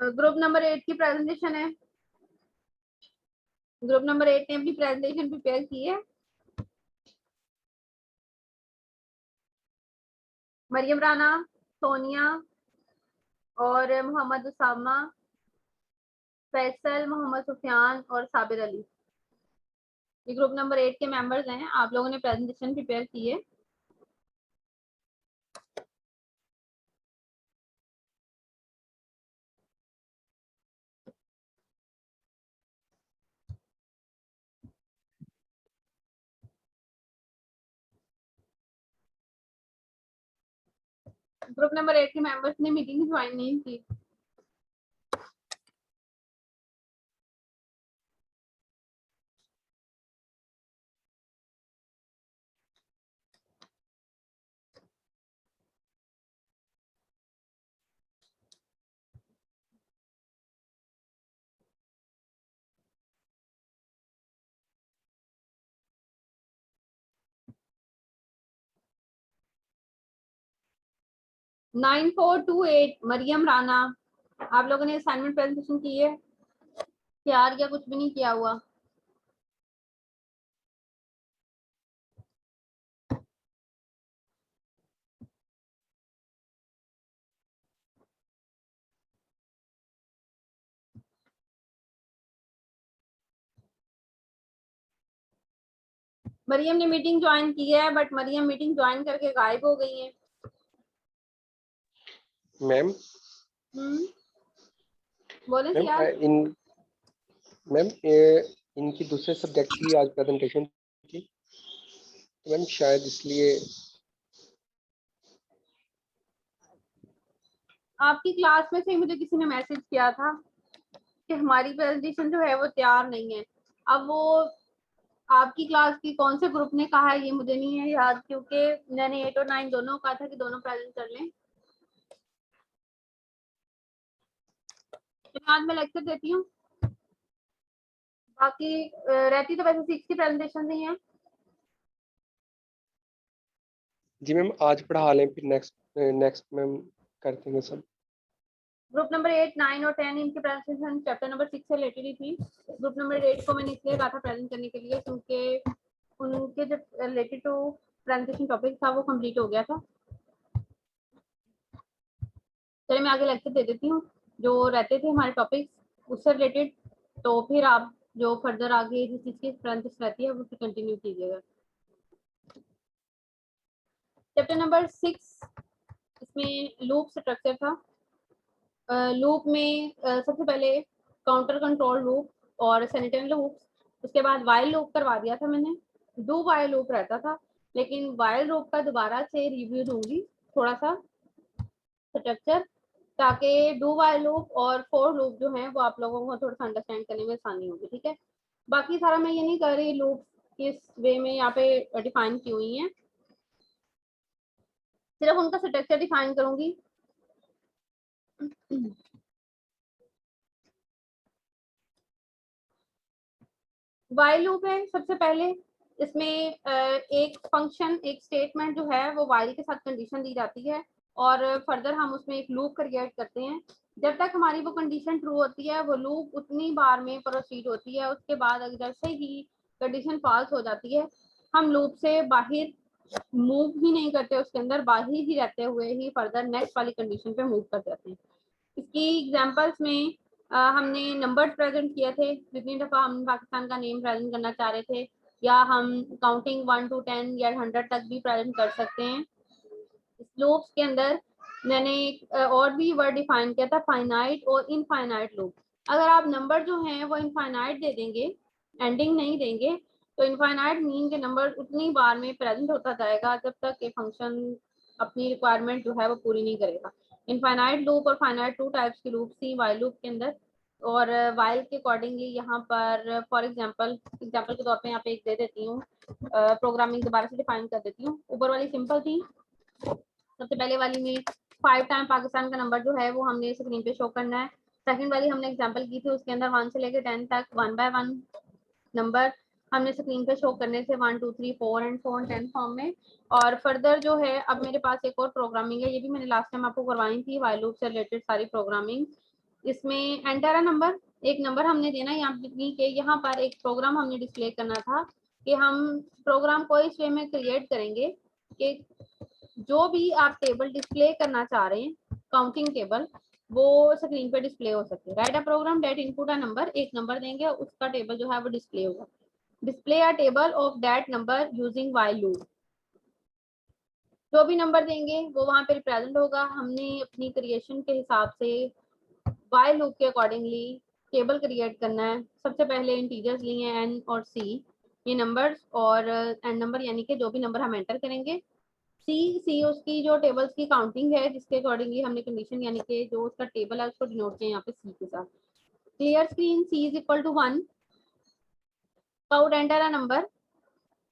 Group number 8 की presentation है। Group number 8 ने अपनी प्रेजेंटेशन प्रिपेयर की है। मरियम राना, सोनिया और मोहम्मद उसामा, फैसल, मोहम्मद सुफियान और साबिर अली, ये ग्रुप नंबर 8 के मेंबर्स हैं। आप लोगों ने प्रेजेंटेशन प्रिपेयर की है। ग्रुप नंबर 8 के मेंबर्स ने मीटिंग ज्वाइन नहीं की। नाइन 428 मरियम राना, आप लोगों ने असाइनमेंट प्रेजेंटेशन की है? तैयार या कुछ भी नहीं किया हुआ? मरियम ने मीटिंग ज्वाइन की है, बट मरियम मीटिंग ज्वाइन करके गायब हो गई है। मैम बोले मैम इनकी दूसरे सब्जेक्ट की आज प्रेजेंटेशन थी, मैम शायद इसलिए। आपकी क्लास में से मुझे किसी ने मैसेज किया था कि हमारी प्रेजेंटेशन जो है वो तैयार नहीं है। अब वो आपकी क्लास की कौन से ग्रुप ने कहा है ये मुझे नहीं है याद, क्योंकि मैंने 8 और 9 दोनों कहा था कि दोनों प्रेजेंट कर लें। तो आज मैं लेक्चर देती हूँ, बाकी रहती तो वैसे 6 की प्रेजेंटेशन नहीं है। जी मैम आज पढ़ा लें, फिर नेक्स्ट मैम करते हैं सब। ग्रुप नंबर 8, 9 और 10 इनकी प्रेजेंटेशन चैप्टर नंबर 6 से रिलेटेड ही थी। ग्रुप नंबर 8 को मैंने इसलिए कहा था प्रेजेंट करने के लिए क्योंकि उनके जो रिलेटेड टू प्रेजेंटेशन टॉपिक था वो कंप्लीट हो गया था। चलिए मैं आगे लेक्चर दे देती हूँ जो रहते थे हमारे टॉपिक्स उससे रिलेटेड, तो फिर आप जो फर्दर आगे जिस चीज़ की प्रेजेंटेशन रहती है वो फिर कंटिन्यू कीजिएगा। चैप्टर नंबर 6, इसमें लूप स्ट्रक्चर था। लूप में सबसे पहले काउंटर कंट्रोल लूप और सैनिटरी लूप, उसके बाद वाइल लूप करवा दिया था मैंने। डू वाइल लूप रहता था, लेकिन वाइल लूप का दोबारा से रिव्यू दूंगी थोड़ा सा स्ट्रक्चर, ताकि डू वाइल लूप और फॉर लूप जो है वो आप लोगों को थोड़ा सा अंडरस्टैंड करने में आसानी होगी। ठीक है, बाकी सारा मैं ये नहीं कर रही लूप किस वे में यहाँ पे डिफाइन की हुई है, सिर्फ उनका स्ट्रक्चर डिफाइन करूंगी। वाइल लूप है सबसे पहले, इसमें एक फंक्शन एक स्टेटमेंट जो है वो वाइल के साथ कंडीशन दी जाती है और फर्दर हम उसमें एक लूप क्रिएट करते हैं। जब तक हमारी वो कंडीशन ट्रू होती है वो लूप उतनी बार में प्रोसीड होती है। उसके बाद अगर जैसे ही कंडीशन फॉल्स हो जाती है हम लूप से बाहर मूव ही नहीं करते, उसके अंदर बाहर ही रहते हुए ही फर्दर नेक्स्ट वाली कंडीशन पे मूव कर जाते हैं। इसकी एग्जांपल्स में हमने नंबर्स प्रेजेंट किए थे, जितनी दफ़ा हम पाकिस्तान का नेम प्रेजेंट करना चाह रहे थे, या हम काउंटिंग 1 to 10 या 100 तक भी प्रेजेंट कर सकते हैं। इस लूप्स के अंदर मैंने और भी वर्ड डिफाइन किया था, फाइनाइट और इनफाइनाइट लूप। अगर आप नंबर जो हैं वो इनफाइनाइट दे देंगे, एंडिंग नहीं देंगे, तो इनफाइनाइट मीन के नंबर उतनी बार में प्रेजेंट होता जाएगा जब तक ये फंक्शन अपनी रिक्वायरमेंट जो है वो पूरी नहीं करेगा। इनफाइनाइट लूप और फाइनाइट टू टाइप्स की लूप थी वाइल लूप के अंदर, और वाइल के अकॉर्डिंगली यहाँ पर फॉर एग्जांपल के तौर पे यहाँ पे एक दे देती हूँ, प्रोग्रामिंग दोबारा से डिफाइन कर देती हूँ। ऊपर वाली सिंपल थी, सबसे पहले वाली में 5 टाइम पाकिस्तान का नंबर जो है वो हमने स्क्रीन पे शो करना है। सेकंड वाली हमने एग्जांपल की थी, उसके अंदर 1 से लेकर 10 तक 1 बाय 1 नंबर हमने स्क्रीन पे शो करने थे 1 2 3 4 एंड 4 and 10 फॉर्म में। और फर्दर जो है अब मेरे पास एक और प्रोग्रामिंग है, ये भी मैंने लास्ट टाइम आपको करवाई थी वाइल लूप से रिलेटेड सारी प्रोग्रामिंग। इसमें एंटर अ नंबर, एक नंबर हमने देना है यहाँ पर एक प्रोग्राम हमने डिस्प्ले करना था कि हम प्रोग्राम को इस वे में क्रिएट करेंगे कि जो भी आप टेबल डिस्प्ले करना चाह रहे हैं काउंटिंग टेबल, वो स्क्रीन पे डिस्प्ले हो सके। Write a program that input a number, एक नंबर देंगे उसका टेबल जो है वो डिस्प्ले होगा। Display a table of that number using while loop, जो भी नंबर देंगे वो वहां पे रिप्रेजेंट होगा। हमने अपनी क्रिएशन के हिसाब से व्हाइल लूप के अकॉर्डिंगली टेबल क्रिएट करना है। सबसे पहले इंटीजर्स लिए हैं एन और सी, ये नंबर्स, और एन नंबर यानी कि जो भी नंबर हम एंटर करेंगे। सी उसकी जो टेबल्स की काउंटिंग है जिसके अकॉर्डिंगली हमने कंडीशन यानी कि जो उसका टेबल है उसको डिनोट किया यहाँ पे सी के साथ। Clear screen, C is equal to 1, cout enter a number,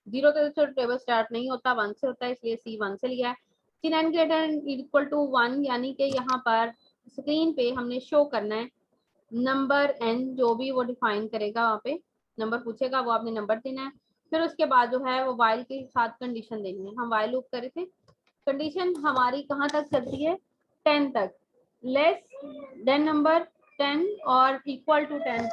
0 से टेबल स्टार्ट नहीं होता, 1 से होता है, इसलिए सी 1 से लिया है। सी 9 ग्रेटर इक्वल टू 1 यानी कि यहाँ पर स्क्रीन पे हमने शो करना है नंबर एन, जो भी वो डिफाइन करेगा वहाँ पे नंबर पूछेगा वो आपने नंबर देना है। फिर उसके बाद जो है वो वाइल के साथ कंडीशन देनी है। हम वाइल लूप करे थे, कंडीशन हमारी कहाँ तक चलती है, 10 तक, लेस देन नंबर 10 और equal to 10।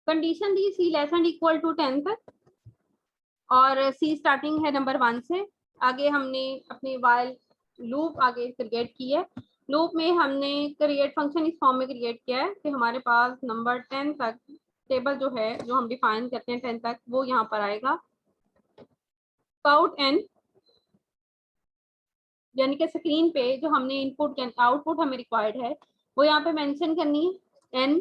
Condition the C less and equal to 10 तक और सी स्टार्टिंग है नंबर 1 से। आगे हमने अपनी वाइल लूप आगे क्रिएट की है। लूप में हमने क्रिएट फंक्शन इस फॉर्म में क्रिएट किया है कि हमारे पास नंबर 10 तक टेबल जो है जो हम डिफाइन करते हैं 10 तक वो यहाँ पर आएगा। काउट एन यानी कि स्क्रीन पे जो हमने इनपुट आउटपुट हमें रिक्वायर्ड है वो यहाँ पे मेंशन करनी है।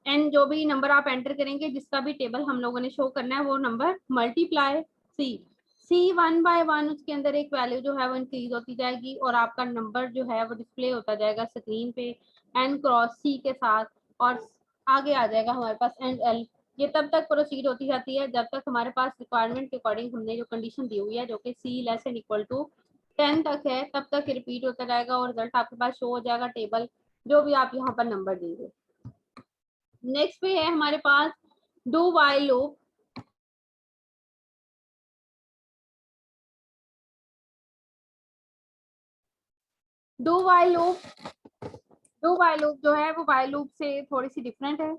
एन जो भी नंबर आप एंटर करेंगे जिसका भी टेबल हम लोगों ने शो करना है वो नंबर मल्टीप्लाई सी 1 बाय 1, उसके अंदर एक वैल्यू जो है वो इंक्रीज होती जाएगी और आपका नंबर जो है वो डिस्प्ले होता जाएगा स्क्रीन पे एन क्रॉस सी के साथ। और आगे आ जाएगा हमारे पास एंड एल। ये तब तक प्रोसीड होती जाती है जब तक हमारे पास रिक्वायरमेंट के अकॉर्डिंग हमने जो कंडीशन दी हुई है जो कि सी लेस एंड इक्वल टू 10 तक है, तब तक रिपीट होता जाएगा और रिजल्ट आपके पास शो हो जाएगा टेबल जो भी आप यहाँ पर नंबर देंगे। नेक्स्ट पे है हमारे पास do while loop. Do while loop जो है वो व्हाइल लूप से थोड़ी सी डिफरेंट है।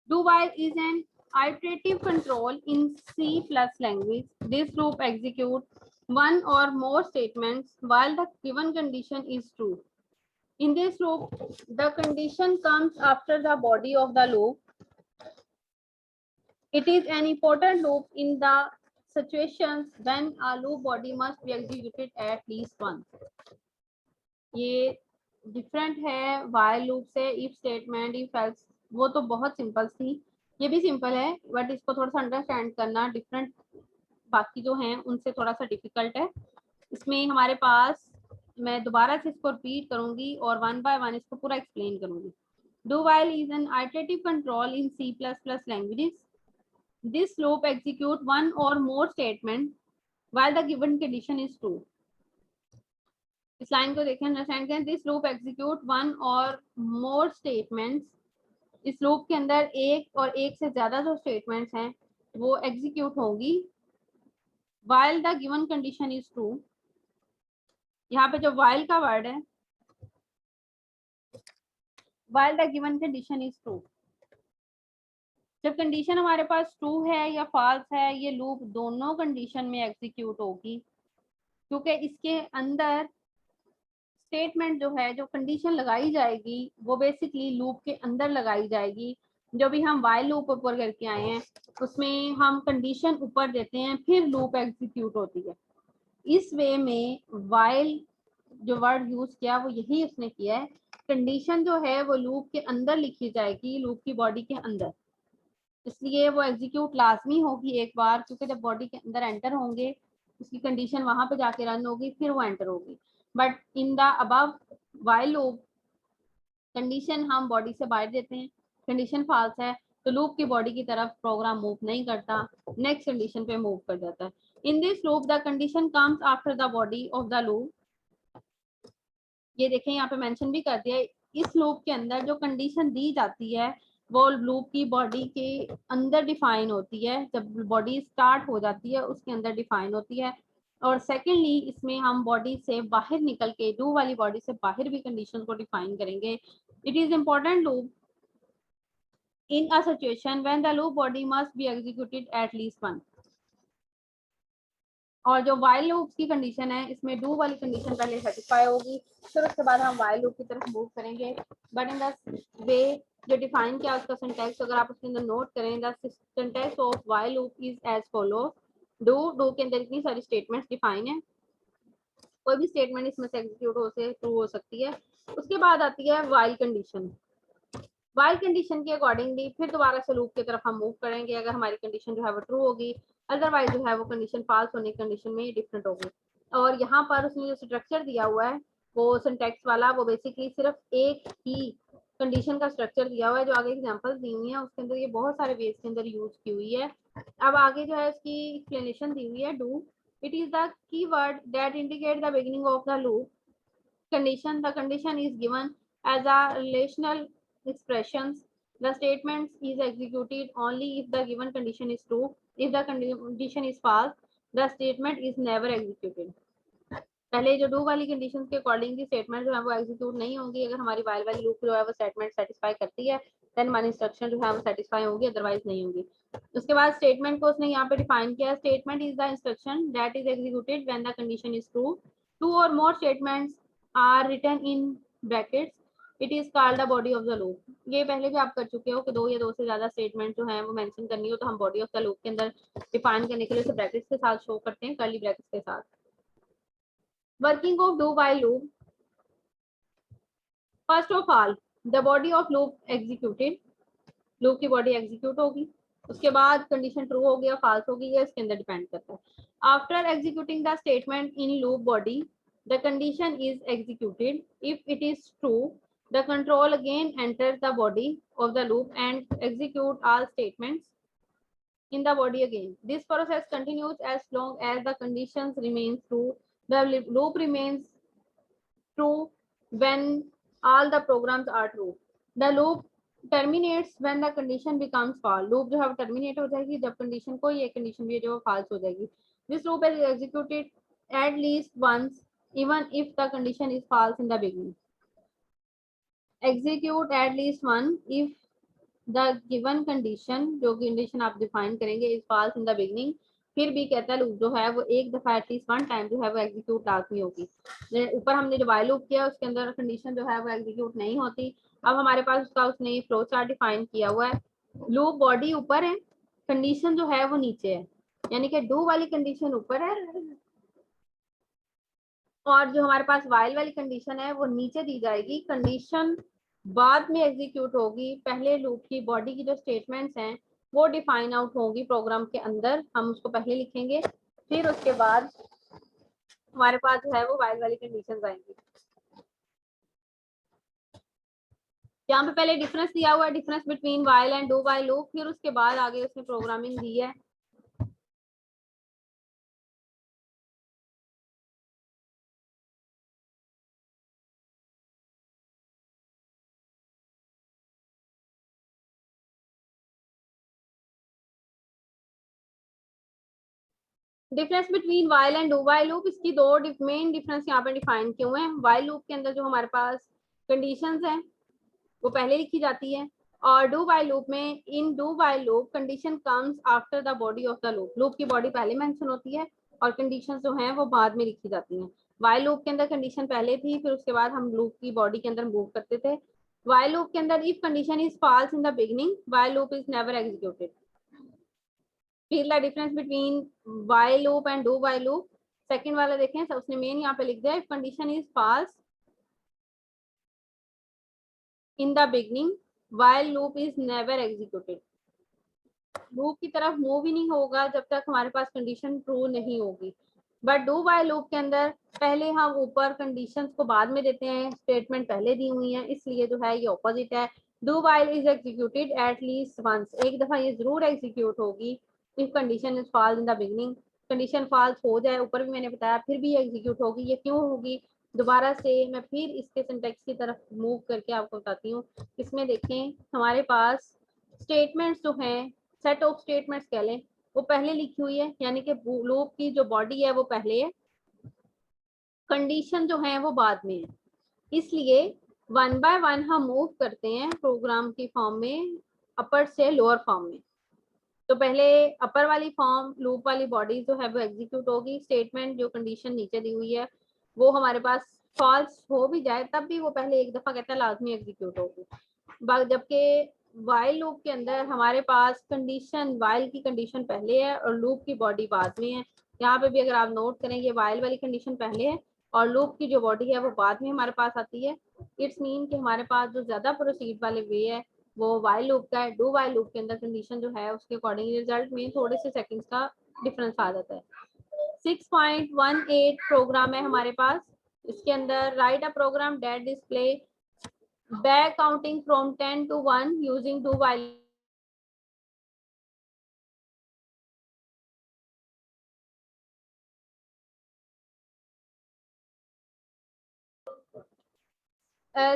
Do while is an iterative control in C+ language. This loop executes one or more statements while the given condition is true. In this loop, the condition comes after the body of the loop. It is an important loop in the situations when a loop body must be executed at least once. ये different है while loop से। If statement, if else वो तो बहुत simple थी, ये भी simple है बट इसको थोड़ा सा अंडरस्टैंड करना डिफरेंट बाकी जो हैं उनसे थोड़ा सा डिफिकल्ट है। इसमें हमारे पास मैं दोबारा से इसको रिपीट करूंगी और 1 बाय 1 इसको पूरा एक्सप्लेन करूंगी। Do while is an iterative control in C++ languages. This loop execute one or more statement while the given condition is true. इस लाइन को देखें, अंडरस्टैंड करें। दिस लूप एग्जीक्यूट वन और मोर स्टेटमेंट्स, इस loop के अंदर एक और एक से ज्यादा जो स्टेटमेंट्स हैं वो एग्जीक्यूट होंगी while the given condition is true। यहाँ पे जो while का वर्ड है, while the given condition is true, जब कंडीशन हमारे पास ट्रू है या फॉल्स है ये लूप दोनों कंडीशन में एग्जीक्यूट होगी क्योंकि इसके अंदर स्टेटमेंट जो है जो कंडीशन लगाई जाएगी वो बेसिकली लूप के अंदर लगाई जाएगी। जो भी हम वाइल लूप ऊपर करके आए हैं उसमें हम कंडीशन ऊपर देते हैं फिर लूप एग्जीक्यूट होती है। इस वे में वाइल जो वर्ड यूज किया वो यही उसने किया है। कंडीशन जो है वो लूप के अंदर लिखी जाएगी, लूप की बॉडी के अंदर, इसलिए वो एग्जीक्यूट लाजमी होगी एक बार क्योंकि जब बॉडी के अंदर एंटर होंगे उसकी कंडीशन वहां पे जाके रन होगी, फिर वो एंटर होगी। But in the above while loop condition हम बॉडी से बाहर देते हैं, कंडीशन फॉल्स है तो लूप की बॉडी की तरफ प्रोग्राम मूव नहीं करता, नेक्स्ट कंडीशन पे मूव कर जाता है। In this loop the condition comes after the body of the loop. ये देखें यहाँ पे मेंशन भी कर दिया है, इस लूप के अंदर जो कंडीशन दी जाती है वो लूप की बॉडी के अंदर डिफाइन होती है, जब बॉडी स्टार्ट हो जाती है उसके अंदर डिफाइन होती है। और सेकेंडली इसमें हम बॉडी से बाहर निकल के डू वाली बॉडी से बाहर भी कंडीशन को डिफाइन करेंगे। It is important loop in a situation when the loop body must be executed at least once। और जो while लूप की कंडीशन है इसमें do वाली कंडीशन पहले सेटिस्फाई होगी, फिर उसके बाद हम while लूप की तरफ मूव करेंगे। बट इन द वे जो डिफाइन किया उसका सिंटैक्स अगर आप उसके अंदर नोट करें, the syntax of while loop is as follow. Do के अंदर इतनी सारी स्टेटमेंट्स डिफाइन है, कोई भी स्टेटमेंट इसमें से एग्जीक्यूट हो से ट्रू हो सकती है। उसके बाद आती है while कंडीशन। वाइल कंडीशन के अकॉर्डिंगली फिर दोबारा से लूप की तरफ हम मूव करेंगे, अगर हमारी कंडीशन जो है वो ट्रू होगी, अदरवाइज जो है वो कंडीशन फॉल्स होने की कंडीशन में डिफरेंट होगी। और यहाँ पर उसने जो स्ट्रक्चर दिया हुआ है वो सिंटैक्स वाला, वो बेसिकली सिर्फ एक ही कंडीशन का स्ट्रक्चर दिया हुआ है, जो आगे एग्जांपल्स दी हुई है उसके अंदर ये बहुत सारे वेज के अंदर यूज की हुई है। अब आगे जो है इसकी एक्सप्लेनेशन दी हुई है। Do it is the keyword that indicate the beginning of the loop condition। The condition is given as a relational expressions. The statement is executed only if the given condition is true. If the condition is false, the statement is never executed। पहले जो do वाली conditions के according statement जो है वो execute नहीं होंगी, अगर हमारी वाइल वाली लूप जो है वो स्टेटमेंट सेटिस्फाई करती है देन हमारी इंस्ट्रक्शन जो है वो सेटिस्फाई होंगी, अदरवाइज नहीं होंगी। उसके बाद स्टेटमेंट को उसने यहाँ पे डिफाइन किया, statement is the instruction that is executed when the condition is true. Two or more statements are written in brackets, it is called the body of the loop. ये पहले भी आप कर चुके हो कि दो या दो से ज्यादा स्टेटमेंट जो है वो मेंशन करनी हो तो हम बॉडी ऑफ द लूप के अंदर डिफाइन करने के लिए उसे ब्रैकेट्स के साथ शो करते हैं, कर्ली ब्रैकेट्स के साथ। Working of do while loop, first of all the body of loop executed, loop की body execute होगी, उसके बाद condition true हो गया false हो गई, ये इसके अंदर डिपेंड करता है। After executing the statement in loop body, the condition is executed। If it is true, the control again enters the body of the loop and execute all statements in the body again। This process continues as long as the conditions remains true। The loop remains true when all the programs are true। The loop terminates when the condition becomes false। loop जो है वो terminate हो जाएगी जब condition कोई एक condition भी है जो false हो जाएगी। This loop is executed at least once even if the condition is false in the beginning। Execute at least one if the given condition, जो condition आप define करेंगे is false in the beginning। फिर भी कहता है loop जो है वो एक दफा एटलीस्ट वन टाइम जो है वो एग्जीक्यूट लाजमी होगी। ऊपर हमने जो वाइल लूप किया उसके अंदर कंडीशन जो है वो एग्जीक्यूट नहीं होती। अब हमारे पास उसका उसने फ्लो चार्ट डिफाइन किया हुआ है, लूप बॉडी ऊपर है, कंडीशन जो है वो नीचे है, यानी कि डू वाली कंडीशन ऊपर है और जो हमारे पास वाइल वाली कंडीशन है वो नीचे दी जाएगी। कंडीशन बाद में एग्जीक्यूट होगी, पहले लूप की बॉडी की जो स्टेटमेंट्स हैं वो डिफाइन आउट होंगी प्रोग्राम के अंदर, हम उसको पहले लिखेंगे, फिर उसके बाद हमारे पास जो है वो वाइल वाली कंडीशंस आएंगी। यहाँ पे पहले डिफरेंस दिया हुआ है, difference between while and do while loop, फिर उसके बाद आगे उसने प्रोग्रामिंग दी है। Difference between while and do while loop, इसकी दो मेन डिफरेंस यहाँ पे डिफाइन किए हुए हैं। वाइल लूप के अंदर जो हमारे पास कंडीशंस हैं वो पहले लिखी जाती है और डू वाइल लूप में in do while loop condition comes after the body of the loop. Loop की बॉडी पहले मेंशन होती है और कंडीशन जो हैं वो बाद में लिखी जाती हैं। वाइल लूप के अंदर कंडीशन पहले थी, फिर उसके बाद हम लूप की बॉडी के अंदर मूव करते थे। वाइल लूप के अंदर if condition is false in the beginning, while loop is never executed. फिर the difference between while loop and do while loop, second वाला देखें, तो उसने मेन यहाँ पे लिख दिया if condition is false in the beginning, while loop is never executed. Loop की तरफ मूव ही नहीं होगा जब तक हमारे पास कंडीशन ट्रू नहीं होगी। बट डू वाइल लूप के अंदर पहले हम ऊपर कंडीशंस को बाद में देते हैं, स्टेटमेंट पहले दी हुई है, इसलिए जो है ये ऑपोजिट है। Do while is executed at least once, एक दफा ये जरूर एग्जीक्यूट होगी if condition is false in the beginning, condition false हो जाए, ऊपर भी मैंने बताया, फिर भी ये एग्जीक्यूट होगी। ये क्यों होगी, दोबारा से मैं फिर इसके सिंटेक्स की तरफ मूव करके आपको बताती हूँ। इसमें देखें हमारे पास स्टेटमेंट्स जो हैं, सेट ऑफ स्टेटमेंट्स कह लें, वो पहले लिखी हुई है, यानी कि लूप की जो बॉडी है वो पहले है, कंडीशन जो है वो बाद में है। इसलिए वन बाय वन हम मूव करते हैं प्रोग्राम की फॉर्म में अपर से लोअर फॉर्म में। तो पहले अपर वाली फॉर्म लूप वाली बॉडी जो है वो एग्जीक्यूट होगी, स्टेटमेंट जो कंडीशन नीचे दी हुई है वो हमारे पास फॉल्स हो भी जाए तब भी वो पहले एक दफा कहता है लाजमी एग्जीक्यूट होगी। जबकि वाइल लूप के अंदर हमारे पास कंडीशन, वाइल की कंडीशन पहले है और लूप की बॉडी बाद में है। यहाँ पे भी अगर आप नोट करेंगे वाइल वाली कंडीशन पहले है और लूप की जो बॉडी है वो बाद में हमारे पास आती है। इट्स मीन कि हमारे पास जो ज्यादा प्रोसीड वाले वे है वो वाइल लूप का है। डू वाइल लूप के अंदर कंडीशन जो है उसके अकॉर्डिंग रिजल्ट में थोड़े से सेकंड्स का डिफरेंस आ जाता है। 6.18 प्रोग्राम है हमारे पास। इसके अंदर write a program that display back counting from 10 to 1 using do while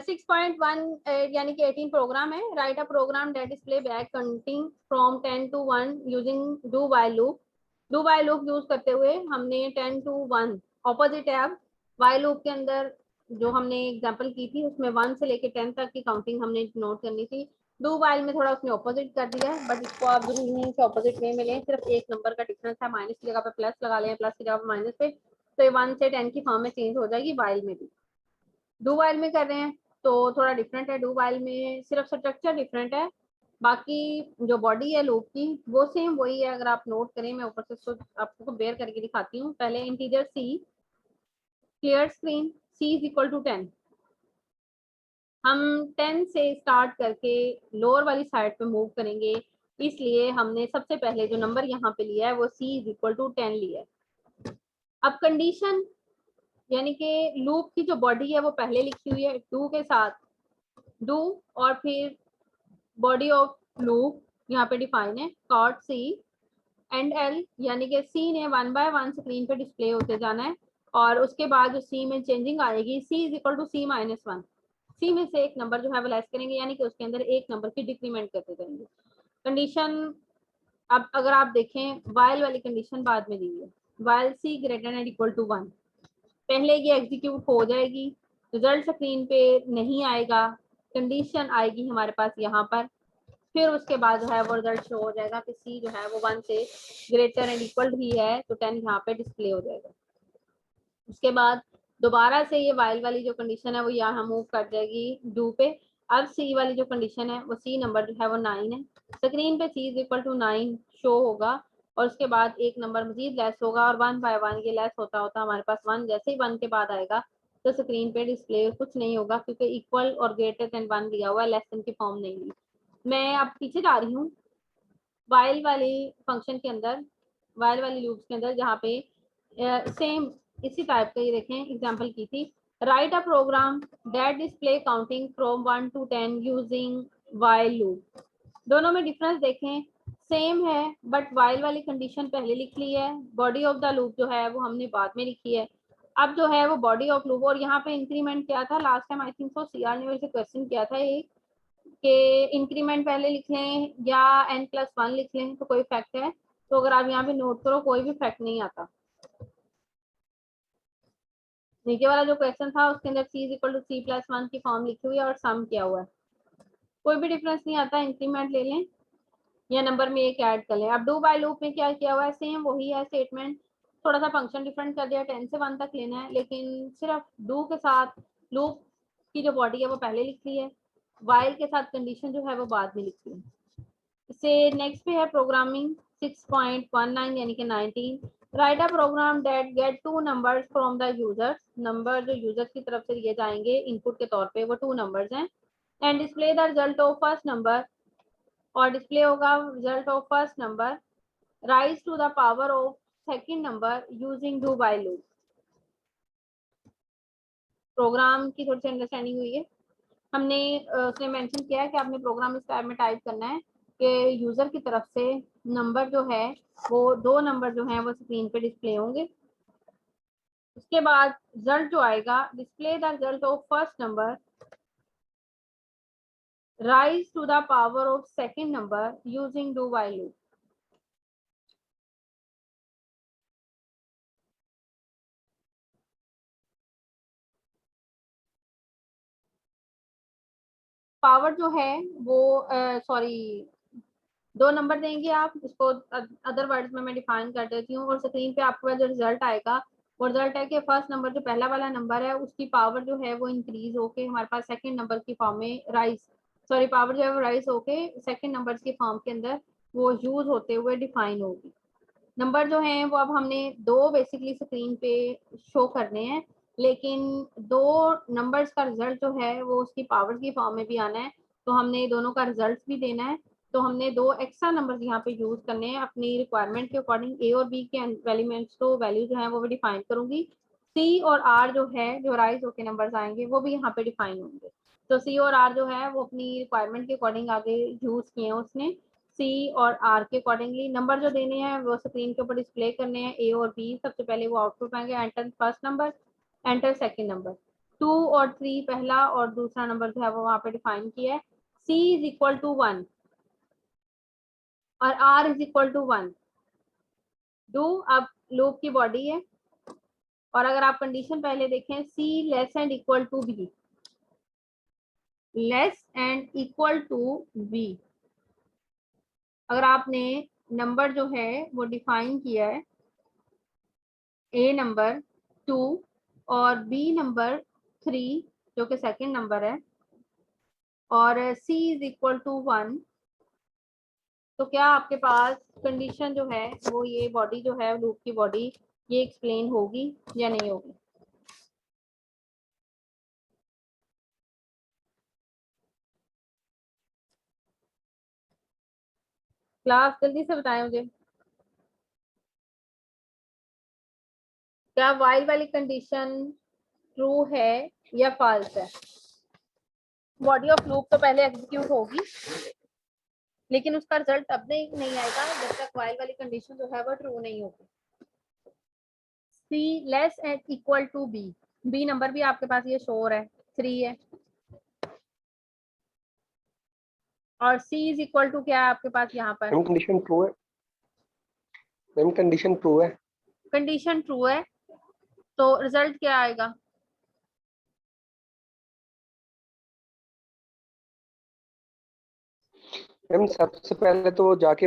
6.1 यानी कि 18 प्रोग्राम है। Write a program that display back counting from 10 to 1 using do while loop. Do while loop use करते हुए हमने 10 to 1 ऑपोजिट है। अब while loop के अंदर जो हमने एग्जांपल की थी उसमें 1 से लेके 10 तक की काउंटिंग हमने नोट करनी थी। डू वाइल में थोड़ा उसने ऑपोजिट कर दिया है, बट इसको आप जरूरी नहीं कि ऑपोजिट वे में लें, सिर्फ एक नंबर का डिफरेंस है, माइनस की जगह पे प्लस लगा लें, प्लस की जगह पे माइनस पे, तो ये 1 से 10 की फॉर्म में चेंज हो जाएगी वाइल में भी। डू वाइल में कर रहे हैं तो थोड़ा डिफरेंट है, डू वाइल में सिर्फ स्ट्रक्चर डिफरेंट है, बाकी जो बॉडी है लूप की वो सेम वही है। अगर आप नोट करें, मैं ऊपर से इसको आपको बेयर करके दिखाती हूँ। पहले integer C, clear screen, C is equal to 10। हम 10 से स्टार्ट करके लोअर वाली साइड पे मूव करेंगे, इसलिए हमने सबसे पहले जो नंबर यहाँ पे लिया है वो सी इज इक्वल टू 10 लिया है। अब कंडीशन यानी कि लूप की जो बॉडी है वो पहले लिखी हुई है डू के साथ, डू और फिर बॉडी ऑफ लूप यहाँ पे डिफाइन है कॉट सी एंड एल, यानी कि सी ने 1 बाय 1 स्क्रीन पे डिस्प्ले होते जाना है और उसके बाद जो सी में चेंजिंग आएगी C is equal to C minus 1, C में से एक नंबर जो है वो लेस करेंगे, यानी कि उसके अंदर एक नंबर की डिक्रीमेंट करते जाएंगे। कंडीशन अब अगर आप देखें वाइल वाली कंडीशन बाद में दी है, while C greater and equal to 1, पहले ये एग्जीक्यूट हो जाएगी, रिजल्ट स्क्रीन पे नहीं आएगा, कंडीशन आएगी हमारे पास यहाँ पर, फिर उसके बाद जो है वो रिजल्ट शो हो जाएगा कि सी जो है वो 1 से ग्रेटर एंड इक्वल ही है, तो 10 यहाँ पे डिस्प्ले हो जाएगा। उसके बाद दोबारा से ये वाइल वाली जो कंडीशन है वो यहाँ मूव कर जाएगी डू पे। अब सी वाली जो कंडीशन है वो सी नंबर जो है वो 9 है, स्क्रीन पे सी इज इक्वल टू 9 शो होगा और उसके बाद एक नंबर मजीद लेस होगा और 1 बाय 1 ये लेस होता होता हमारे पास 1, जैसे ही 1 के बाद आएगा तो स्क्रीन पे डिस्प्ले कुछ नहीं होगा क्योंकि इक्वल और ग्रेटर देन 1 दिया हुआ है, लेस देन की फॉर्म नहीं ली। मैं अब पीछे जा रही हूँ वाइल वाली फंक्शन के अंदर, वाइल वाली लूप्स के अंदर, जहाँ पे सेम इसी टाइप का ये देखें एग्जांपल की थी, write a program that display counting from 1 to 10 using while loop. दोनों में डिफरेंस देखें सेम है, बट वाइल वाली कंडीशन पहले लिख ली है, बॉडी ऑफ द लूप जो है वो हमने बाद में लिखी है। अब जो है वो बॉडी ऑफ लूप, और यहाँ पे इंक्रीमेंट क्या था last time, I think so CR ने वैसे क्वेश्चन किया था एक कि इंक्रीमेंट पहले लिख लें या n+1 लिख लें तो कोई फैक्ट है, तो अगर आप यहाँ पे नोट करो कोई भी फैक्ट नहीं आता। नीचे वाला जो क्वेश्चन था उसके अंदर c इक्वल टू c+1 की फॉर्म लिखी हुई है और सम किया हुआ है, कोई भी डिफरेंस नहीं आता, इंक्रीमेंट ले लें या नंबर में एक ऐड कर लें। अब डू बाय लूप में क्या किया हुआ है, सेम वही है स्टेटमेंट, थोड़ा सा फंक्शन डिफरेंट कर दिया, 10 से 1 तक लेना है, लेकिन सिर्फ डू के साथ लूप की जो बॉडी है वो पहले लिख ली है, वाइल के साथ कंडीशन जो है वो बाद में लिखी है। इससे नेक्स्ट पे है प्रोग्रामिंग 6.19 यानी कि 19, write a program that get 2 numbers from the users, number जो यूजर्स की तरफ से दिए जाएंगे इनपुट के तौर पे वो 2 नंबर्स हैं, and display the result of first number, और डिस्प्ले होगा result of first number rise to the power of second number using do while loop. प्रोग्राम की थोड़ी सी अंडरस्टैंडिंग हुई है। हमने उसने मेंशन किया है कि आपने प्रोग्राम इस टाइप में टाइप करना है कि यूजर की तरफ से नंबर जो है वो 2 नंबर जो हैं वो स्क्रीन पे डिस्प्ले होंगे। उसके बाद रिजल्ट जो आएगा, display the result of first number rise to the power of second number using do while loop. Power जो है वो सॉरी 2 नंबर देंगे आप, इसको अदर वर्ड्स में मैं डिफाइन कर देती हूँ। और स्क्रीन पे आपको जो रिजल्ट आएगा वो रिजल्ट है कि फर्स्ट नंबर जो पहला वाला नंबर है उसकी पावर जो है वो इंक्रीज होके हमारे पास सेकंड नंबर की फॉर्म में पावर जो है वो राइज होके सेकंड नंबर की फॉर्म के अंदर वो यूज होते हुए डिफाइन होगी। नंबर जो हैं वो अब हमने 2 बेसिकली स्क्रीन पे शो करने हैं, लेकिन 2 नंबर्स का रिजल्ट जो है वो उसकी पावर की फॉर्म में भी आना है, तो हमने दोनों का रिजल्ट भी देना है। तो हमने 2 एक्स्ट्रा नंबर्स यहाँ पे यूज करने हैं अपनी रिक्वायरमेंट के अकॉर्डिंग। ए और बी के एलिमेंट्स को वैल्यू जो है वो भी डिफाइन करूंगी। सी और आर जो है जो राइज होके नंबर्स आएंगे वो भी यहाँ पे डिफाइन होंगे। तो सी और आर जो है वो अपनी रिक्वायरमेंट के अकॉर्डिंग आगे यूज किए हैं उसने। सी और आर के अकॉर्डिंगली नंबर जो देने हैं वो स्क्रीन के ऊपर डिस्प्ले करने हैं। ए और बी सबसे पहले वो आउटपुट आएंगे, enter first number, enter second number. 2 और 3 पहला और दूसरा नंबर जो है वो वहां पे डिफाइन किया है। सी इज इक्वल टू 1 और R is equal to 1। Do अब लूप की बॉडी है, और अगर आप कंडीशन पहले देखें C less and equal to B, less and equal to B, अगर आपने नंबर जो है वो डिफाइन किया है ए नंबर 2 और बी नंबर 3 जो कि सेकंड नंबर है, और सी इज इक्वल टू 1, तो क्या आपके पास कंडीशन जो है वो ये बॉडी जो है लूप की बॉडी ये एक्सप्लेन होगी या नहीं होगी? क्लास जल्दी से बताएं मुझे, क्या वाइल वाली कंडीशन ट्रू है या फॉल्स है? बॉडी ऑफ लूप तो पहले एग्जीक्यूट होगी, लेकिन उसका रिजल्ट तब नहीं आएगा जब तक वाइल वाली कंडीशन जो है वो ट्रू नहीं होगी। C less and equal to B, B number भी आपके पास ये शोर है 3 है, और सी इज इक्वल टू क्या है आपके पास यहाँ पर? कंडीशन ट्रू है मैम, कंडीशन ट्रू है। कंडीशन ट्रू है, तो रिजल्ट क्या आएगा? मैम सबसे पहले तो जाके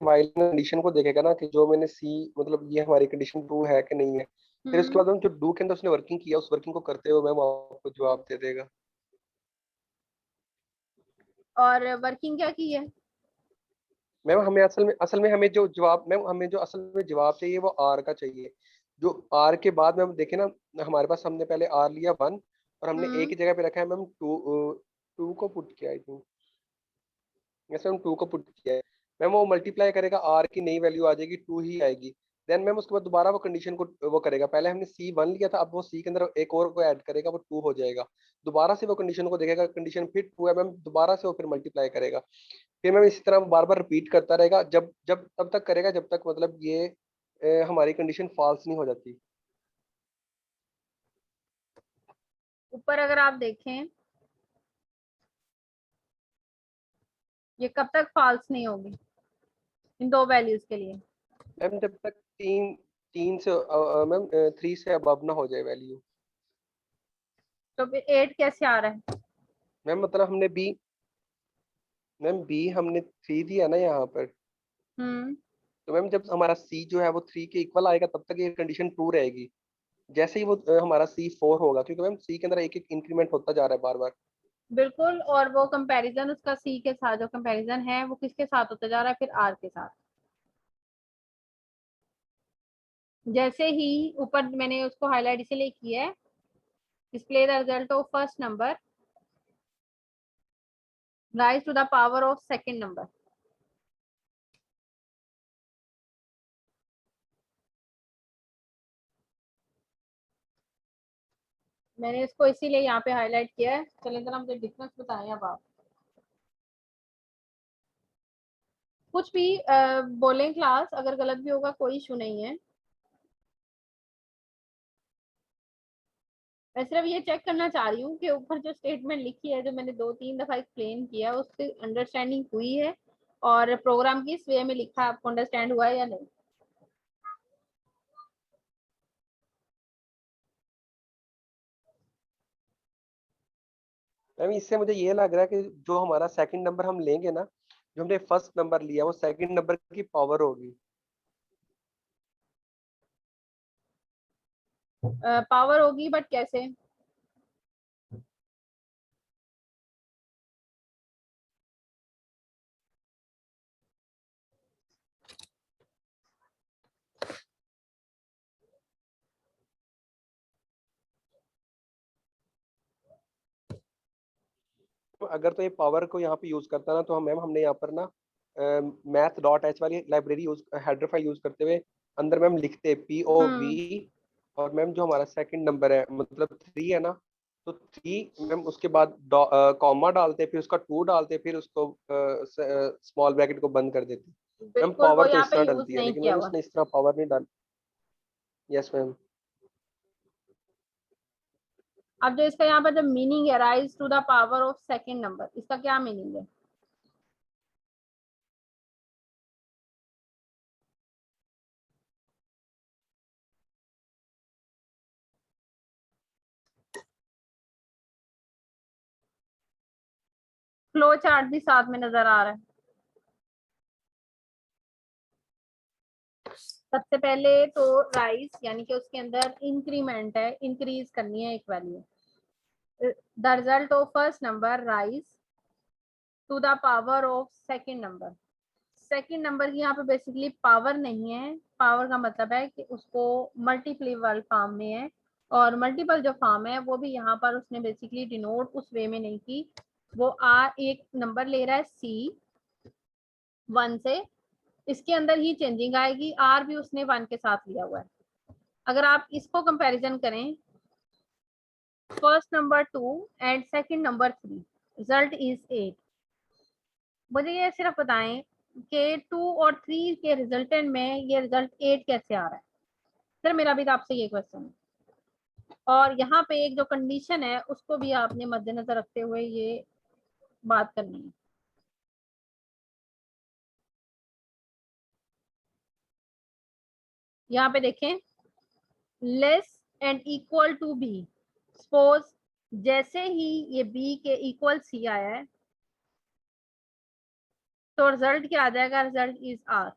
वाइल कंडीशन को देखेगा ना कि जो मैंने सी मतलब ये हमारी कंडीशन ट्रू है कि नहीं है। फिर उसके बाद हम जो डू के अंदर उसने वर्किंग किया उस वर्किंग को करते हुए मैम आपको जवाब दे देगा। और वर्किंग क्या की है? मैम हमें असल में हमें जो असल में जवाब चाहिए वो आर का चाहिए। जो आर के बाद मैम देखे ना, हमारे पास हमने पहले आर लिया 1 और हमने ए की जगह पे रखा है मैम 2 को पुट किया आई थिंक। जैसे हम 2 को पुट किया है मैम, वो मल्टीप्लाई करेगा, आर की नई वैल्यू आ जाएगी 2 ही आएगी। देन मैम उसके बाद दोबारा वो कंडीशन को वो करेगा। पहले हमने C1 लिया था, अब वो सी के अंदर एक और को ऐड करेगा, वो 2 हो जाएगा। दोबारा से वो कंडीशन को देखेगा, कंडीशन फिर 2 है मैम, दोबारा से वो फिर मल्टीप्लाई करेगा। फिर मैम इसी तरह बार बार रिपीट करता रहेगा, जब जब तब तक करेगा जब तक मतलब ये हमारी कंडीशन फॉल्स नहीं हो जाती। ऊपर अगर आप देखें ये कब तक फॉल्स नहीं होगी इन 2 वैल्यूज के लिए? मैम जब तक तीन तीन से मैम 3 से अबव ना हो जाए वैल्यू। तो फिर 8 कैसे आ रहा है? मैम मतलब बी हमने 3 दिया ना यहाँ पर, तो मैम जब हमारा सी जो है वो 3 के इक्वल आएगा तब तक ये कंडीशन ट्रू रहेगी। जैसे ही वो हमारा C4 होगा, क्योंकि मैम सी के अंदर एक एक इंक्रीमेंट होता जा रहा है बार बार। बिल्कुल, और वो कंपैरिजन उसका सी के साथ जो कंपैरिजन है वो किसके साथ होता जा रहा है? फिर आर के साथ। जैसे ही ऊपर मैंने उसको हाईलाइट इसलिए किया है, display the result of first number rise to the power of second number. मैंने इसको इसीलिए यहाँ पे हाईलाइट किया है। चलें जरा मुझे डिफरेंस बताएं अब आप। कुछ भी बोलें क्लास, अगर गलत भी होगा कोई इशू नहीं है। मैं सिर्फ ये चेक करना चाह रही हूँ कि ऊपर जो स्टेटमेंट लिखी है, जो मैंने 2-3 दफा एक्सप्लेन किया, उससे अंडरस्टैंडिंग हुई है और प्रोग्राम किस वे में लिखा है आपको अंडरस्टैंड हुआ है या नहीं। मैम इससे मुझे ये लग रहा है कि जो हमारा सेकंड नंबर हम लेंगे ना, जो हमने फर्स्ट नंबर लिया वो सेकंड नंबर की पावर होगी। पावर होगी, बट कैसे? तो अगर तो ये पावर को यहाँ पे यूज करता ना, तो हम मैम हमने यहाँ पर ना मैथ डॉट एच वाली library use, header file use करते हुए अंदर मैम लिखते POV, और मैम जो हमारा सेकंड नंबर है मतलब 3 है ना, तो 3 मैम उसके बाद कॉमा डालते, फिर उसका 2 डालते, फिर उसको स्मॉल ब्रैकेट को बंद कर देते। मैम बिल्कुल, वो पावर तो यहाँ इस पे तरह यूज डलती है, नहीं लेकिन किया मैम हुआ। इसने इस तरह पावर नहीं डाली। Yes ma'am. अब जो इसका यहाँ पर जब मीनिंग है rise to the power of second number, इसका क्या मीनिंग है? फ्लो चार्ट भी साथ में नजर आ रहा है। सबसे पहले तो राइज यानी कि उसके अंदर इंक्रीमेंट है, इंक्रीज करनी है एक value. The result of first number rise to the power of second number. Second number की यहाँ पे बेसिकली पावर नहीं है, पावर का मतलब है कि उसको मल्टीपल फॉर्म में है, और मल्टीपल जो फॉर्म है वो भी यहाँ पर उसने बेसिकली डिनोट उस वे में नहीं की। वो एक नंबर ले रहा है C1 से, इसके अंदर ही चेंजिंग आएगी, R भी उसने 1 के साथ लिया हुआ है। अगर आप इसको कंपैरिजन करें, first number 2 and second number 3, result is 8। मुझे ये सिर्फ बताएं कि 2 और 3 के रिजल्टेंट में ये रिजल्ट 8 कैसे आ रहा है? सर मेरा भी तो आपसे ये क्वेश्चन है, और यहाँ पे एक जो कंडीशन है उसको भी आपने मद्देनजर रखते हुए ये बात करनी है। यहाँ पे देखें, less and equal to B. Suppose जैसे ही ये बी के इक्वल सी आया है, तो रिजल्ट क्या आ जाएगा? Result is R.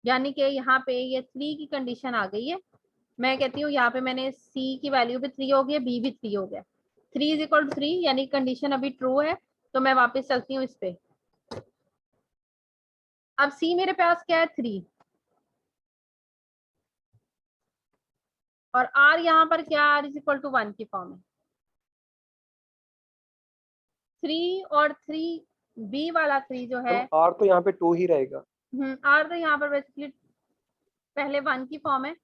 यानी कि यहाँ पे ये 3 की कंडीशन आ गई है। मैं कहती हूँ यहाँ पे मैंने सी की वैल्यू भी 3 हो गई, बी भी 3 हो गया, 3 इज इक्वल टू 3, यानी कंडीशन अभी ट्रू है। तो मैं वापस चलती हूँ इस पे। अब सी मेरे पास क्या है? 3, और आर यहाँ पर क्या? आर इज इक्वल टू 1 की फॉर्म है। 3 और 3, बी वाला 3 जो है, मैम R तो यहाँ पे 2 ही रहेगा। आर तो यहाँ पर बेसिकली पहले 1 की फॉर्म है।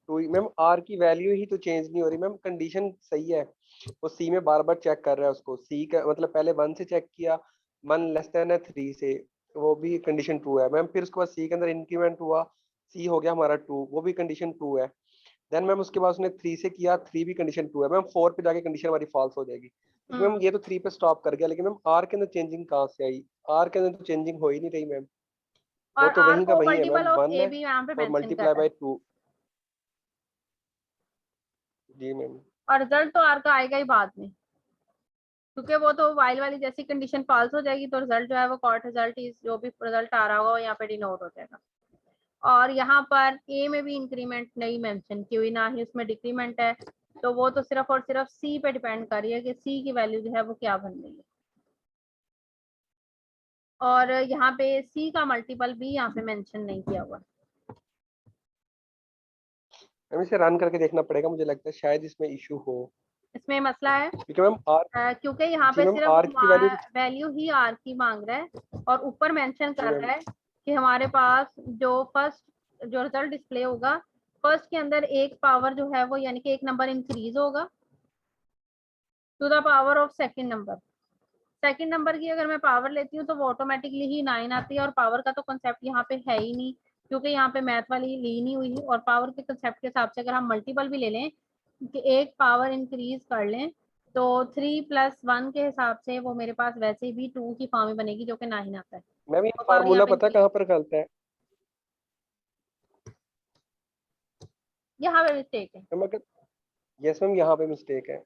तो मैम R की वैल्यू ही तो चेंज नहीं हो रही मैम, कंडीशन सही है। वो C में बार बार चेक कर रहा है उसको, C का मतलब पहले 1 से चेक किया, 1 लेस देन है 3 से, वो भी कंडीशन ट्रू है मैम। फिर उसके बाद C के अंदर इंक्रीमेंट हुआ, C हो गया हमारा 2, वो भी कंडीशन ट्रू है। देन मैम उसके बाद उसने 3 से किया, 3 भी कंडीशन ट्रू है मैम। 4 पे जाके कंडीशन हमारी फॉल्स हो जाएगी, क्योंकि मैम ये तो 3 पे स्टॉप कर गया, लेकिन मैम R के अंदर चेंजिंग कहाँ से आई? R के अंदर तो चेंजिंग हो ही नहीं रही मैम, वो और तो आर वहीं का को वहीं है मल्टीपल मैम, ऑफ 1 ए है भी यहाँ पे और मेंशन कर मल्टीप्लाई रहा है। बाय 2। जी मैम। और रिजल्ट तो आर का आएगा ही बाद में, क्योंकि वो तो वाइल वाली जैसी कंडीशन फॉल्स हो जाएगी तो रिजल्ट जो है वो कॉर्ट रिजल्ट इज, जो भी रिजल्ट आ रहा होगा वो यहाँ पे डिनोट हो जाएगा। और यहाँ पर ए में भी इंक्रीमेंट नहीं मेंशन की हुई, ना ही उसमें डिक्रीमेंट है, तो वो तो सिर्फ और सिर्फ सी पे डिपेंड कर रही है कि सी की वैल्यू जो है वो क्या बन रही है। और यहाँ पे सी का मल्टीपल भी यहाँ पे मेंशन नहीं किया हुआ। मैम इसे रन करके देखना पड़ेगा, मुझे लगता है शायद इसमें इशू हो, इसमें मसला है क्योंकि मैम R, क्योंकि यहाँ जी पे मैम सिर्फ R की वैल्यू, वैल्यू ही आर की मांग रहा है, और ऊपर मेंशन जी कर मैम, रहा है कि हमारे पास जो फर्स्ट जो रिजल्ट डिस्प्ले होगा फर्स्ट के अंदर एक पावर जो है वो यानी कि एक नंबर इंक्रीज होगा to the power of second number. Second number की अगर मैं पावर लेती हूँ तो वो ऑटोमेटिकली ही 9 आती है, और पावर का तो कंसेप्ट यहाँ पे है ही नहीं क्योंकि यहाँ पे मैथ वाली ली नहीं हुई है। और पावर के कंसेप्ट के हिसाब से अगर हम मल्टीपल भी ले लें कि एक पावर इंक्रीज कर लें तो 3+1 के हिसाब से वो मेरे पास वैसे भी 2 की फॉर्म में बनेगी जो कि 9 आता है। मैम ये तो पावर यहाँ फार्मूला पे पता है increase- कहाँ पर गलत है? यहाँ पे मिस्टेक है। मैम अगर, यस मैम यहाँ पे मिस्टेक है।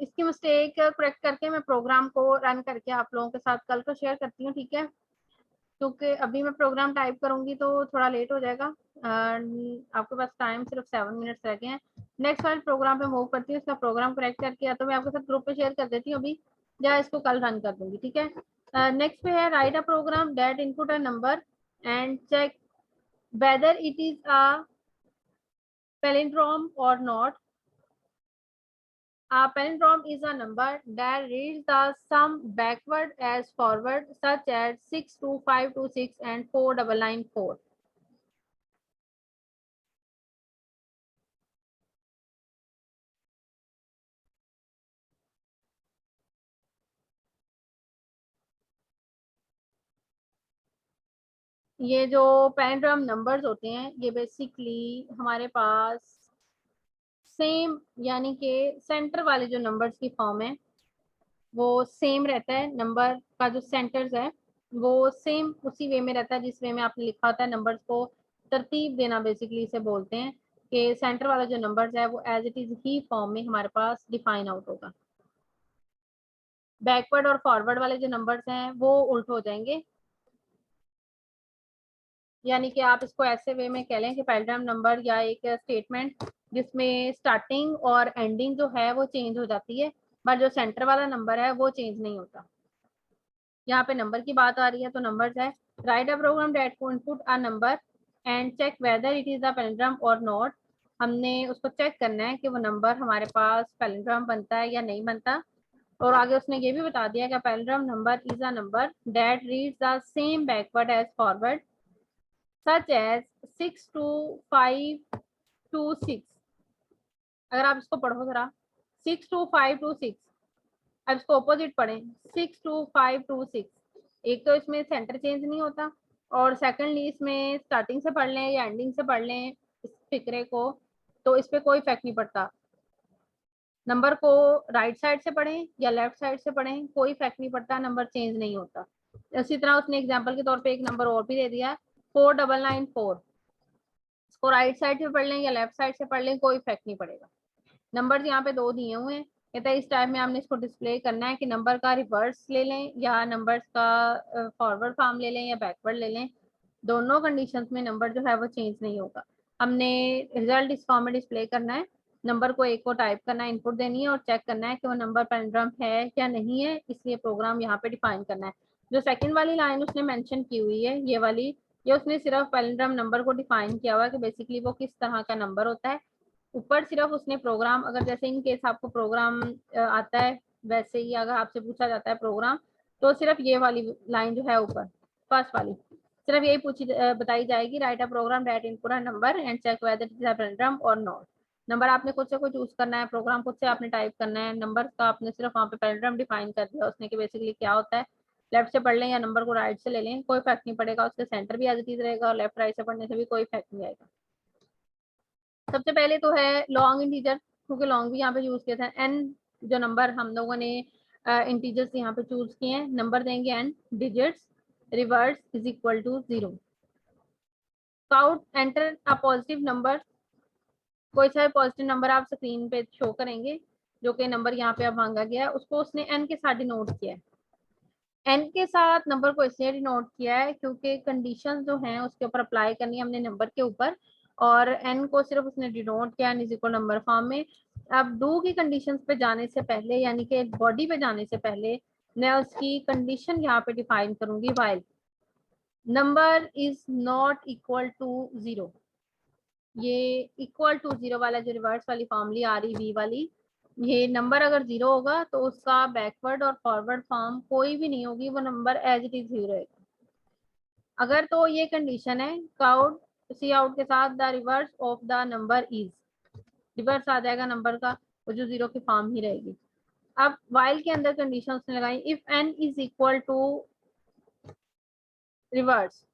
इसकी मिस्टेक करेक्ट करके मैं प्रोग्राम को रन करके आप लोगों के साथ कल को शेयर करती हूँ, ठीक है? क्योंकि अभी मैं प्रोग्राम टाइप करूंगी तो थोड़ा लेट हो जाएगा। आपके पास टाइम सिर्फ 7 मिनट्स रह गए हैं। नेक्स्ट वाले प्रोग्राम पे मूव करती हूँ, इसका प्रोग्राम करेक्ट करके या तो मैं आपके साथ ग्रुप पे शेयर कर देती हूँ अभी, या इसको कल रन कर दूंगी, ठीक है? नेक्स्ट पे है write a program that input a number and check whether it is a palindrome or not. A palindrome is a number that reads the sum backward as forward, such as 62526 and 4994. ये जो पैराग्राम numbers होते हैं ये basically हमारे पास same यानी कि centre वाले जो नंबर्स की फॉर्म है वो सेम रहता है। नंबर का जो सेंटर्स है वो सेम उसी वे में रहता है जिस वे में आपने लिखा होता है। नंबर्स को तरतीब देना बेसिकली इसे बोलते हैं कि सेंटर वाला जो नंबर्स है वो एज इट इज ही फॉर्म में हमारे पास डिफाइन आउट होगा। बैकवर्ड और फॉरवर्ड वाले जो नंबर्स हैं वो उल्ट हो जाएंगे, यानी कि आप इसको ऐसे वे में कह लें कि पैराग्राम नंबर या एक स्टेटमेंट जिसमें स्टार्टिंग और एंडिंग जो है वो चेंज हो जाती है, बट जो सेंटर वाला नंबर है वो चेंज नहीं होता। यहाँ पे नंबर की बात आ रही है तो नंबर्स है राइट अ प्रोग्राम डेट को input a number and check whether it is a palindrome or not. हमने उसको चेक करना है कि वो नंबर हमारे पास पैलिंड्रोम बनता है या नहीं बनता। और आगे उसने ये भी बता दिया कि palindrome number is a number that reads the same backward as forward such as 62526। अगर आप इसको पढ़ो जरा 62526, अब इसको ऑपोजिट पढ़ें 62526। एक तो इसमें सेंटर चेंज नहीं होता, और सेकंडली इसमें स्टार्टिंग से पढ़ लें या एंडिंग से पढ़ लें इस फिक्रे को तो इस पर कोई इफेक्ट नहीं पड़ता। नंबर को राइट साइड से पढ़ें या लेफ्ट साइड से पढ़ें कोई इफेक्ट नहीं पड़ता, नंबर चेंज नहीं होता। इसी तरह उसने एग्जाम्पल के तौर पे एक नंबर और भी दे दिया 4994। इसको राइट साइड से पढ़ लें या लेफ्ट साइड से पढ़ लें कोई इफेक्ट नहीं पड़ेगा। नंबर यहाँ पे दो दिए हुए हैं, कहता है इस टाइप में हमने इसको डिस्प्ले करना है कि नंबर का रिवर्स ले लें या नंबर्स का फॉरवर्ड फॉर्म ले लें या बैकवर्ड ले लें, दोनों कंडीशंस में नंबर जो है वो चेंज नहीं होगा। हमने रिजल्ट इस फॉर्म में डिस्प्ले करना है, नंबर को एक को टाइप करना है, इनपुट देनी है और चेक करना है कि वो नंबर पैलिंड्रोम है या नहीं है, इसलिए प्रोग्राम यहाँ पे डिफाइन करना है। जो सेकंड वाली लाइन उसने मेंशन की हुई है ये वाली, ये उसने सिर्फ पैलिंड्रोम नंबर को डिफाइन किया हुआ है कि बेसिकली वो किस तरह का नंबर होता है। ऊपर सिर्फ उसने प्रोग्राम, अगर जैसे इन केस आपको प्रोग्राम आता है वैसे ही अगर आपसे पूछा जाता है प्रोग्राम तो सिर्फ ये वाली लाइन जो है ऊपर फर्स्ट वाली सिर्फ यही पूछी बताई जाएगी write a program that input a number and check whether it is a palindrome or not. Number आपने खुद से कोई चूज करना है, प्रोग्राम खुद से आपने टाइप करना है, नंबर का आपने सिर्फ वहाँ पे पैलिंड्रोम डिफाइन कर दिया उसने कि बेसिकली क्या होता है। लेफ्ट से पढ़ लें या नंबर को राइट से ले लें कोई इफेक्ट नहीं पड़ेगा, उसके सेंटर भी एज इट इज रहेगा और लेफ्ट राइट से पढ़ने से भी कोई इफेक्ट नहीं आएगा। सबसे पहले तो है लॉन्ग इंटीजर, क्योंकि लॉन्ग भी यहाँ पे यूज किया था। एन जो नंबर हम लोगों ने इंटीजर्स यहाँ पे चूज किए हैं, नंबर देंगे N digits, reverse is equal to 0। Cout enter a positive number, कोई सा पॉजिटिव नंबर आप स्क्रीन पे शो करेंगे जो कि नंबर यहाँ पे अब मांगा गया है उसको उसने एन के साथ डिनोट किया है। एन के साथ नंबर को इसलिए डिनोट किया है क्योंकि कंडीशन जो हैं उसके ऊपर अप्लाई करनी है हमने नंबर के ऊपर, और एन को सिर्फ उसने डिनोट किया N is equal number form में। अब डू की कंडीशंस पे जाने से पहले यानी कि बॉडी पे जाने से पहले मैं उसकी कंडीशन यहाँ पे डिफाइन करूंगी while number is not equal to 0। ये इक्वल टू 0 वाला जो रिवर्स वाली फॉर्मली आ रही वी वाली, ये नंबर अगर 0 होगा तो उसका बैकवर्ड और फॉरवर्ड फॉर्म कोई भी नहीं होगी, वो नंबर एज इट इज 0 रहेगा। अगर तो ये कंडीशन है काउट सी आउट के साथ the reverse of the number is, reverse आ जाएगा नंबर का, वो जो जीरो की फॉर्म ही रहेगी। अब वाइल के अंदर कंडीशन उसने लगाई, if n is equal to reverse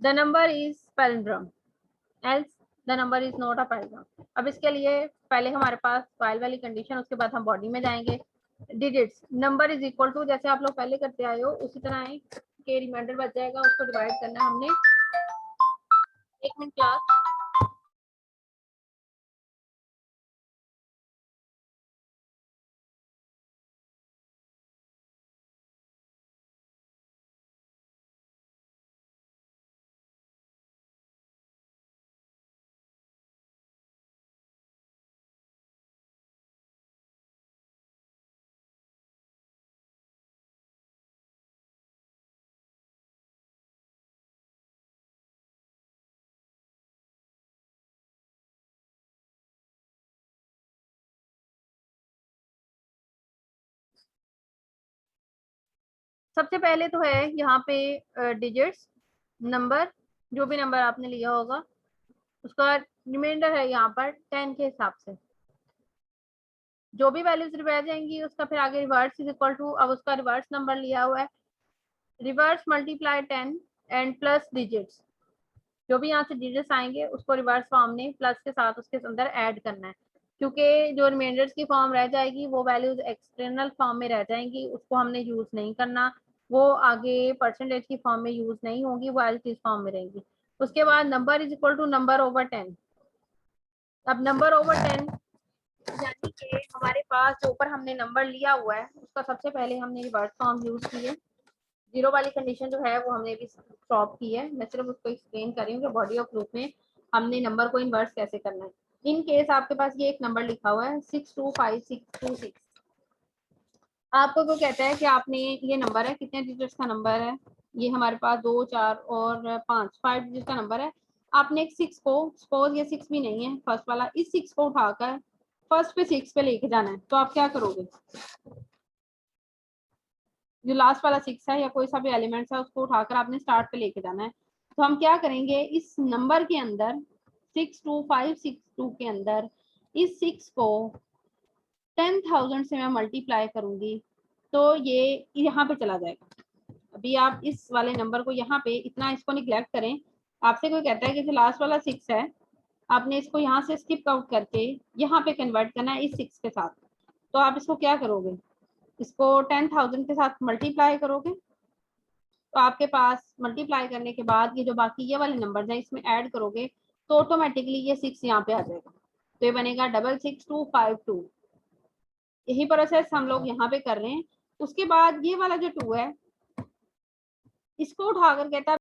the number is palindrome else the number is not a palindrome. अब इसके लिए पहले हमारे पास वाइल वाली कंडीशन, उसके बाद हम बॉडी में जाएंगे। Digits number is equal to, जैसे आप लोग पहले करते आए हो उसी तरह है के रिमाइंडर बच जाएगा, उसको डिवाइड करना है हमने। एक मिनट क्लास। सबसे पहले तो है यहाँ पे डिजिट्स नंबर, जो भी नंबर आपने लिया होगा उसका रिमाइंडर है यहाँ पर 10 के हिसाब से, जो भी वैल्यूज रह जाएंगी उसका फिर आगे रिवर्स इज इक्वल टू, अब उसका रिवर्स नंबर लिया हुआ है, reverse multiply 10 and plus digits, जो भी यहाँ से डिजिट्स आएंगे उसको रिवर्स फॉर्म में प्लस के साथ उसके अंदर ऐड करना है, क्योंकि जो रिमाइंडर्स की फॉर्म रह जाएगी वो वैल्यूज एक्सटर्नल फॉर्म में रह जाएंगी, उसको हमने यूज नहीं करना, वो आगे परसेंटेज की फॉर्म में यूज नहीं होगी, वो एल फॉर्म में रहेंगी। उसके बाद number is equal to number over 10। अब नंबर ओवर 10 यानी कि हमारे पास जो ऊपर हमने नंबर लिया हुआ है उसका सबसे पहले हमने रिवर्स फॉर्म यूज की है, जीरो वाली कंडीशन जो है वो हमने भी स्टॉप की है, मैं सिर्फ उसको एक्सप्लेन कर रही हूँ कि बॉडी ऑफ ग्रुप में हमने नंबर को इन्वर्स कैसे करना है। इन केस आपके पास ये एक नंबर लिखा हुआ है 625626, आपको वो कहता है कि आपने ये नंबर है, कितने डिजिट्स का नंबर है, ये हमारे पास 2 4 और 5 डिजिट का नंबर है। आपने एक 6 को, सपोज ये 6 भी नहीं है फर्स्ट वाला, इस 6 को उठाकर फर्स्ट पे 6 पे लेके जाना है, तो आप क्या करोगे, जो लास्ट वाला 6 है या कोई सा भी एलिमेंट्स है उसको उठाकर आपने स्टार्ट पे लेके जाना है। तो हम क्या करेंगे, इस नंबर के अंदर 62562 के अंदर इस 6 को 10,000 से मैं मल्टीप्लाई करूंगी तो ये यहाँ पे चला जाएगा। अभी आप इस वाले नंबर को यहाँ पे इतना इसको निग्लेक्ट करें, आपसे कोई कहता है कि जो लास्ट वाला 6 है आपने इसको यहाँ से स्किप आउट करके यहाँ पे कन्वर्ट करना है इस 6 के साथ, तो आप इसको क्या करोगे, इसको 10,000 के साथ मल्टीप्लाई करोगे, तो आपके पास मल्टीप्लाई करने के बाद ये जो बाकी ये वाले नंबर हैं इसमें ऐड करोगे तो ऑटोमेटिकली ये 6 यहाँ पे आ जाएगा, तो ये बनेगा 66252। यही प्रोसेस हम लोग यहाँ पे कर रहे हैं। उसके बाद ये वाला जो 2 है इसको उठाकर कहता है